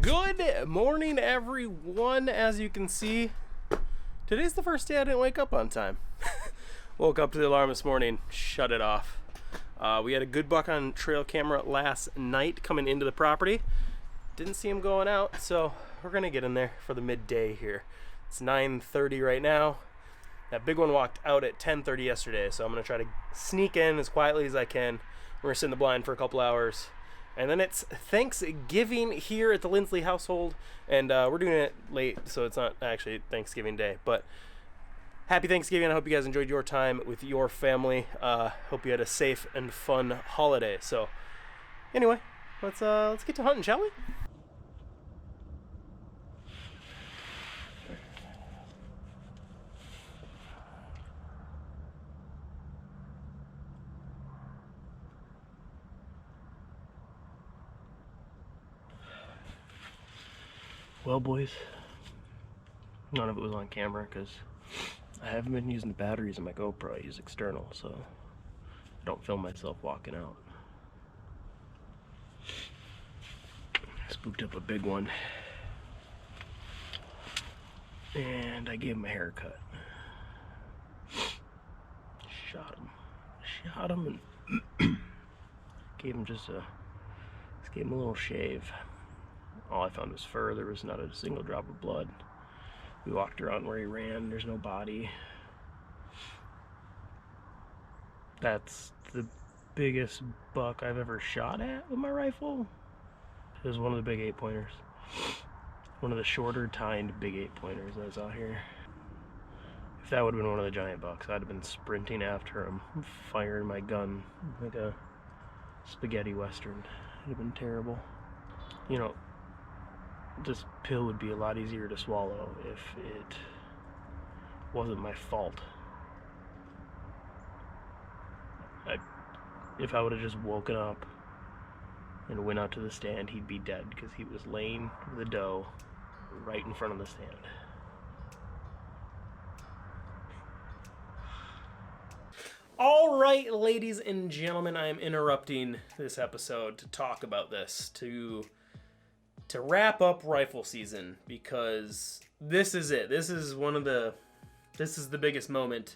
Good morning, everyone. As you can see, today's the first day I didn't wake up on time. Woke up to the alarm this morning, shut it off. We had a good buck on trail camera last night coming into the property. Didn't see him going out, so we're gonna get in there for the midday here. It's 9:30 right now. That big one walked out at 10:30 yesterday, so I'm gonna try to sneak in as quietly as I can. We're gonna sit in the blind for a couple hours. And then it's Thanksgiving here at the Lindsley household, and we're doing it late, so it's not actually Thanksgiving Day. But happy Thanksgiving. I hope you guys enjoyed your time with your family. Hope you had a safe and fun holiday. So anyway, let's get to hunting, shall we? Well, boys, none of it was on camera because I haven't been using the batteries in my GoPro. I use external, so I don't film myself walking out. I spooked up a big one, and I gave him a haircut. Shot him, and gave him gave him a little shave. All I found was fur. There was not a single drop of blood. We walked around where he ran. There's no body. That's the biggest buck I've ever shot at with my rifle. It was one of the big 8-pointers. One of the shorter tined big 8-pointers I saw here. If that would have been one of the giant bucks, I'd have been sprinting after him, firing my gun like a spaghetti western. It'd have been terrible. You know, this pill would be a lot easier to swallow if it wasn't my fault. If I would have just woken up and went out to the stand, he'd be dead because he was laying the doe right in front of the stand. All right, ladies and gentlemen, I am interrupting this episode to talk about this, to wrap up rifle season, because this is it. This is the biggest moment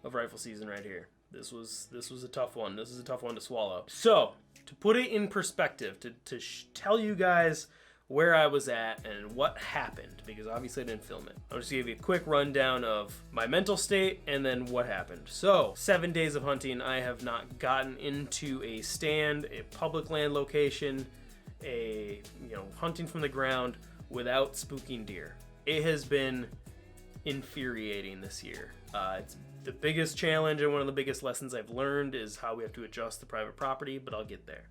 of rifle season right here. This was a tough one. This is a tough one to swallow. So, to put it in perspective, to tell you guys where I was at and what happened, because obviously I didn't film it. I'll just give you a quick rundown of my mental state and then what happened. So, 7 days of hunting, I have not gotten into a stand, a public land location, hunting from the ground without spooking deer. It has been infuriating this year. It's the biggest challenge, and one of the biggest lessons I've learned is how we have to adjust the private property, but I'll get there.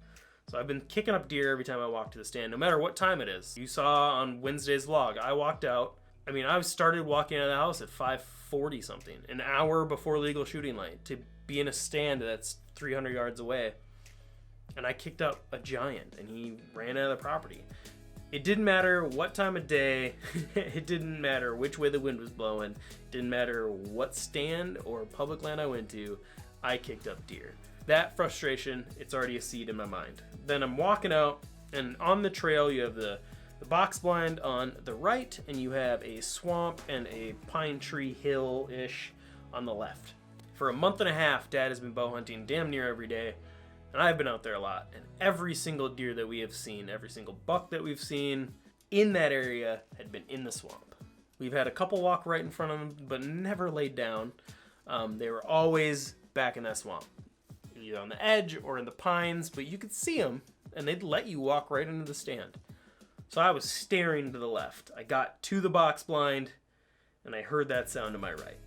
So I've been kicking up deer every time I walk to the stand, no matter what time it is. You saw on Wednesday's vlog, I walked out. I started walking out of the house at 5:40 something, an hour before legal shooting light, to be in a stand that's 300 yards away. And I kicked up a giant, and he ran out of the property. It didn't matter what time of day, it didn't matter which way the wind was blowing, it didn't matter what stand or public land I went to, I kicked up deer. That frustration, it's already a seed in my mind. Then I'm walking out, and on the trail you have the box blind on the right, and you have a swamp and a pine tree hill-ish on the left. For a month and a half, Dad has been bow hunting damn near every day. And I've been out there a lot, and every single deer that we have seen, every single buck that we've seen in that area had been in the swamp. We've had a couple walk right in front of them, but never laid down. They were always back in that swamp, either on the edge or in the pines, but you could see them, and they'd let you walk right into the stand. So I was staring to the left. I got to the box blind, and I heard that sound to my right.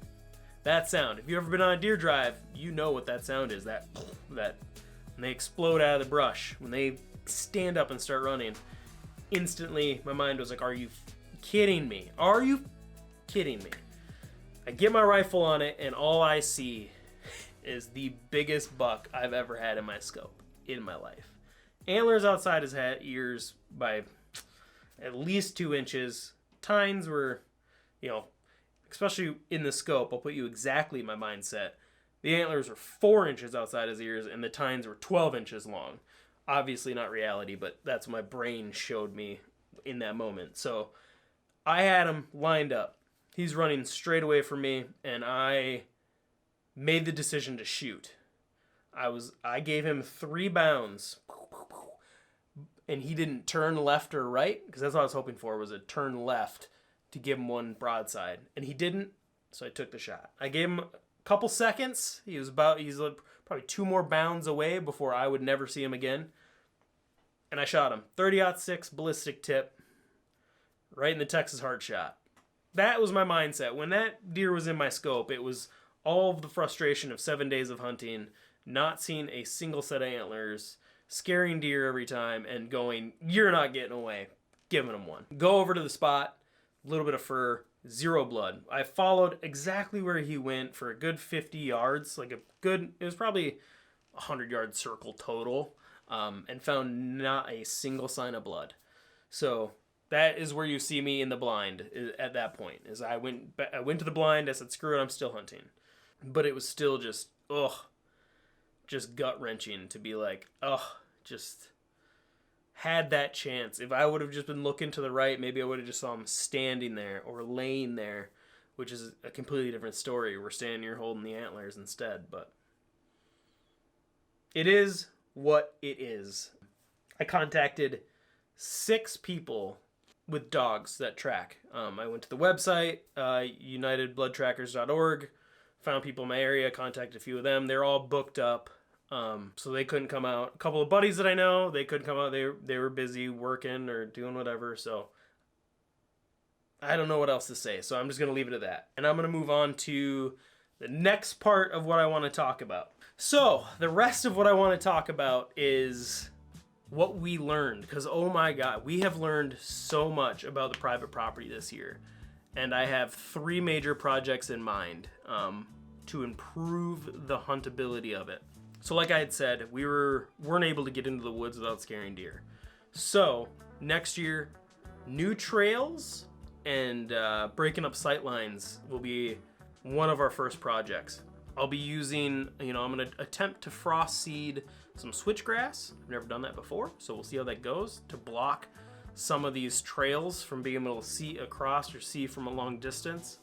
That sound, if you've ever been on a deer drive, you know what that sound is, that when they explode out of the brush, when they stand up and start running, instantly my mind was like, are you kidding me? Are you kidding me? I get my rifle on it, and all I see is the biggest buck I've ever had in my scope in my life. Antlers outside his head, ears by at least 2 inches. Tines were, especially in the scope, I'll put you exactly in my mindset. The antlers were 4 inches outside his ears, and the tines were 12 inches long. Obviously not reality, but that's what my brain showed me in that moment. So I had him lined up. He's running straight away from me, and I made the decision to shoot. I gave him 3 bounds, and he didn't turn left or right, because that's what I was hoping for, was a turn left to give him one broadside. And he didn't, so I took the shot. I gave him a couple seconds. He's probably 2 more bounds away before I would never see him again. And I shot him. 30-06 ballistic tip, right in the Texas heart shot. That was my mindset. When that deer was in my scope, it was all of the frustration of 7 days of hunting, not seeing a single set of antlers, scaring deer every time, and going, you're not getting away, giving them one. Go over to the spot, a little bit of fur, 0 blood. I followed exactly where he went for a good 50 yards, it was probably a 100-yard circle total, and found not a single sign of blood. So that is where you see me in the blind at that point. Is I went to the blind, I said, screw it, I'm still hunting. But it was still just gut-wrenching to be like, just had that chance. If I would have just been looking to the right, maybe I would have just saw him standing there or laying there, which is a completely different story. We're standing here holding the antlers instead, but it is what it is. I contacted 6 people with dogs that track. I went to the website, UnitedBloodTrackers.org, found people in my area, contacted a few of them. They're all booked up, so they couldn't come out. A couple of buddies that I know, they couldn't come out. They were busy working or doing whatever, so I don't know what else to say. So I'm just going to leave it at that. And I'm going to move on to the next part of what I want to talk about. So the rest of what I want to talk about is what we learned, because oh my god, we have learned so much about the private property this year, and I have 3 major projects in mind to improve the huntability of it. So like I had said, we weren't able to get into the woods without scaring deer. So next year, new trails and breaking up sight lines will be one of our first projects. I'll be using, I'm going to attempt to frost seed some switchgrass. I've never done that before, so we'll see how that goes, to block some of these trails from being able to see across or see from a long distance.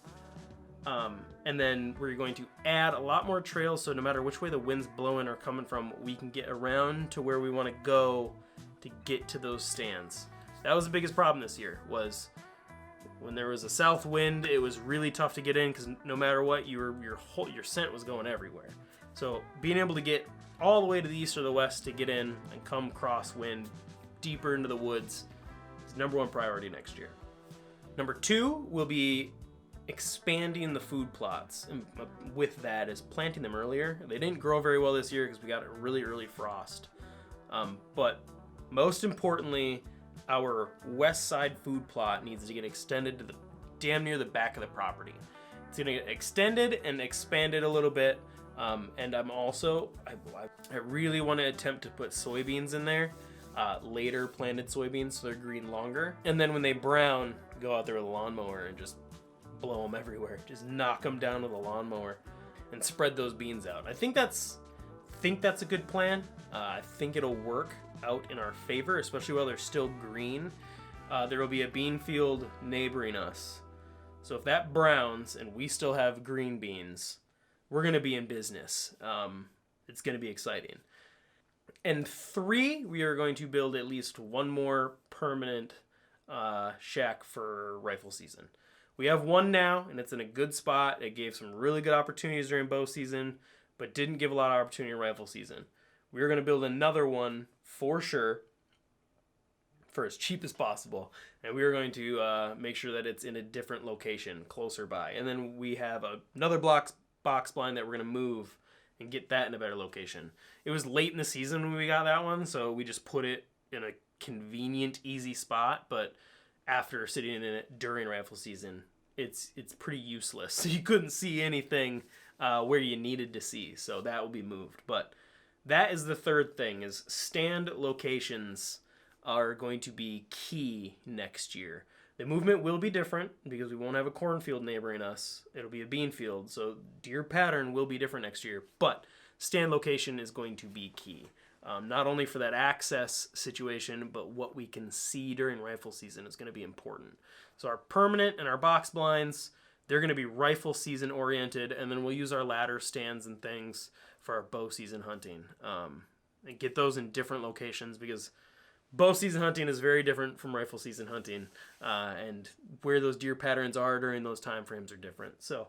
And then we're going to add a lot more trails, so no matter which way the wind's blowing or coming from, we can get around to where we want to go to get to those stands. That was the biggest problem this year, was when there was a south wind, it was really tough to get in, because no matter what, your scent was going everywhere. So being able to get all the way to the east or the west to get in and come crosswind deeper into the woods is #1 priority next year. #2 will be expanding the food plots, and with that is planting them earlier. They didn't grow very well this year because we got a really early frost. But most importantly, our west side food plot needs to get extended to the damn near the back of the property. It's gonna get extended and expanded a little bit. And I'm also, I really want to attempt to put soybeans in there, later planted soybeans, so they're green longer. And then when they brown, go out there with a lawnmower and just blow them everywhere. Just knock them down with a lawnmower and spread those beans out. I think that's a good plan. I think it'll work out in our favor, especially while they're still green. There will be a bean field neighboring us. So if that browns and we still have green beans, we're going to be in business. It's going to be exciting. And 3, we are going to build at least 1 more permanent shack for rifle season. We have 1 now, and it's in a good spot. It gave some really good opportunities during bow season, but didn't give a lot of opportunity in rifle season. We're going to build another one for sure, for as cheap as possible, and we are going to make sure that it's in a different location closer by. And then we have another box blind that we're going to move and get that in a better location. It was late in the season when we got that one, so we just put it in a convenient, easy spot, but after sitting in it during rifle season, it's pretty useless. So you couldn't see anything where you needed to see, so that will be moved. But that is the third thing, is stand locations are going to be key next year. The movement will be different because we won't have a cornfield neighboring us. It'll be a bean field, so deer pattern will be different next year, but stand location is going to be key. Not only for that access situation, but what we can see during rifle season is going to be important. So our permanent and our box blinds, they're going to be rifle season oriented, and then we'll use our ladder stands and things for our bow season hunting. And get those in different locations, because bow season hunting is very different from rifle season hunting, and where those deer patterns are during those time frames are different. So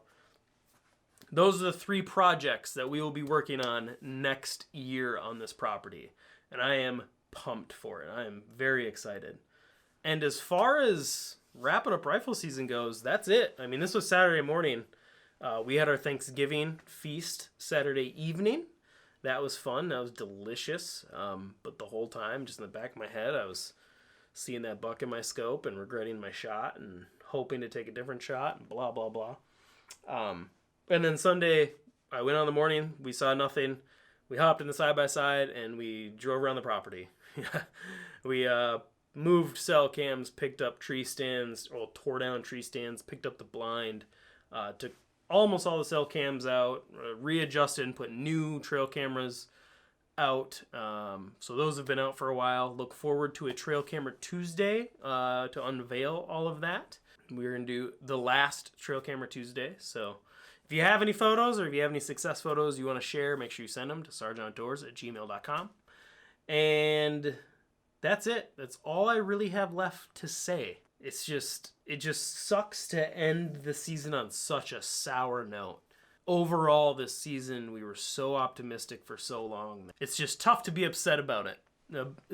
those are the 3 projects that we will be working on next year on this property, and I am pumped for it. I am very excited. And as far as wrapping up rifle season goes, that's it. I mean, this was Saturday morning. We had our Thanksgiving feast Saturday evening. That was fun. That was delicious. But the whole time, just in the back of my head, I was seeing that buck in my scope and regretting my shot and hoping to take a different shot and blah, blah, blah. And then Sunday, I went on the morning. We saw nothing. We hopped in the side-by-side and we drove around the property. We moved cell cams, picked up tree stands, or tore down tree stands, picked up the blind, took almost all the cell cams out, readjusted and put new trail cameras out. So those have been out for a while. Look forward to a Trail Camera Tuesday to unveil all of that. We're going to do the last Trail Camera Tuesday. So if you have any photos or if you have any success photos you want to share, make sure you send them to sgtoutdoors@gmail.com. And that's it. That's all I really have left to say. It just sucks to end the season on such a sour note. Overall, this season, we were so optimistic for so long. It's just tough to be upset about it.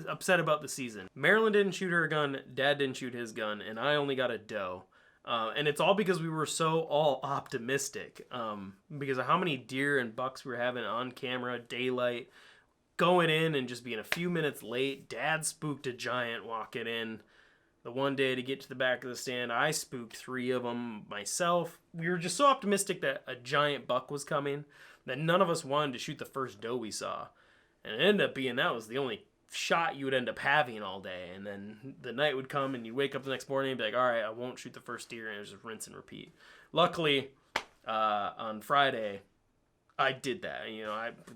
Upset about the season. Marilyn didn't shoot her gun, Dad didn't shoot his gun, and I only got a doe. And it's all because we were so all optimistic. Because of how many deer and bucks we were having on camera, daylight, going in and just being a few minutes late. Dad spooked a giant walking in. The one day to get to the back of the stand, I spooked 3 of them myself. We were just so optimistic that a giant buck was coming that none of us wanted to shoot the first doe we saw. And it ended up being that was the only shot you would end up having all day. And then the night would come and you'd wake up the next morning and be like, all right, I won't shoot the first deer, and just rinse and repeat. Luckily, on Friday, I did that.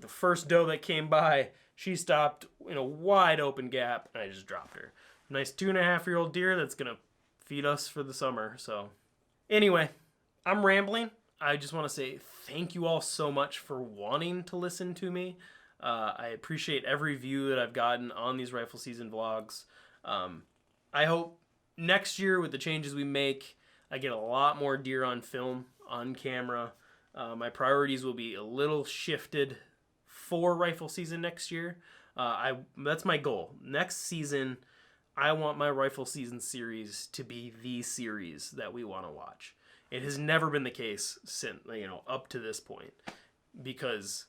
The first doe that came by, she stopped in a wide open gap, and I just dropped her. Nice 2.5-year-old deer that's going to feed us for the summer. So anyway, I'm rambling. I just want to say thank you all so much for wanting to listen to me. I appreciate every view that I've gotten on these rifle season vlogs. I hope next year with the changes we make, I get a lot more deer on film, on camera. My priorities will be a little shifted for rifle season next year. That's my goal. Next season, I want my rifle season series to be the series that we want to watch. It has never been the case since, up to this point, because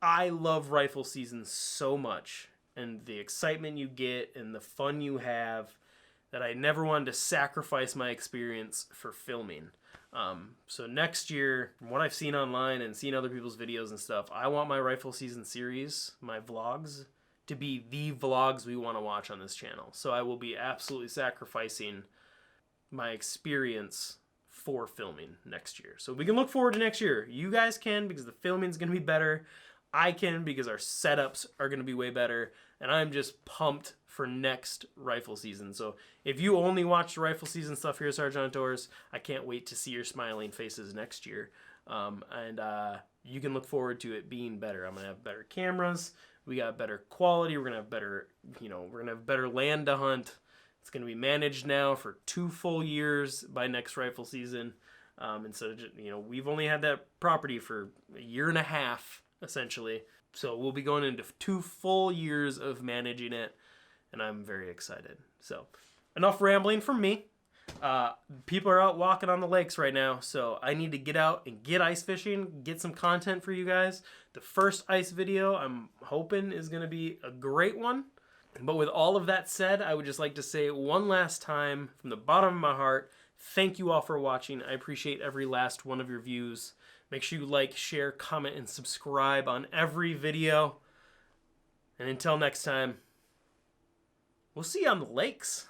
I love rifle season so much, and the excitement you get and the fun you have, that I never wanted to sacrifice my experience for filming. So next year, from what I've seen online and seen other people's videos and stuff, I want my rifle season series, my vlogs, to be the vlogs we want to watch on this channel. So I will be absolutely sacrificing my experience for filming next year. So we can look forward to next year. You guys can, because the filming is going to be better. I can, because our setups are going to be way better. And I'm just pumped for next rifle season. So if you only watch the rifle season stuff here at Sgt Outdoors, I can't wait to see your smiling faces next year. And you can look forward to it being better. I'm going to have better cameras. We got better quality. We're going to have better, we're going to have better land to hunt. It's going to be managed now for 2 full years by next rifle season. And so, we've only had that property for a year and a half, essentially. So we'll be going into 2 full years of managing it, and I'm very excited. So enough rambling from me. People are out walking on the lakes right now, so I need to get out and get ice fishing, get some content for you guys. The first ice video I'm hoping is going to be a great one. But with all of that said, I would just like to say one last time from the bottom of my heart, thank you all for watching. I appreciate every last one of your views. Make sure you like, share, comment, and subscribe on every video. And until next time, we'll see you on the lakes.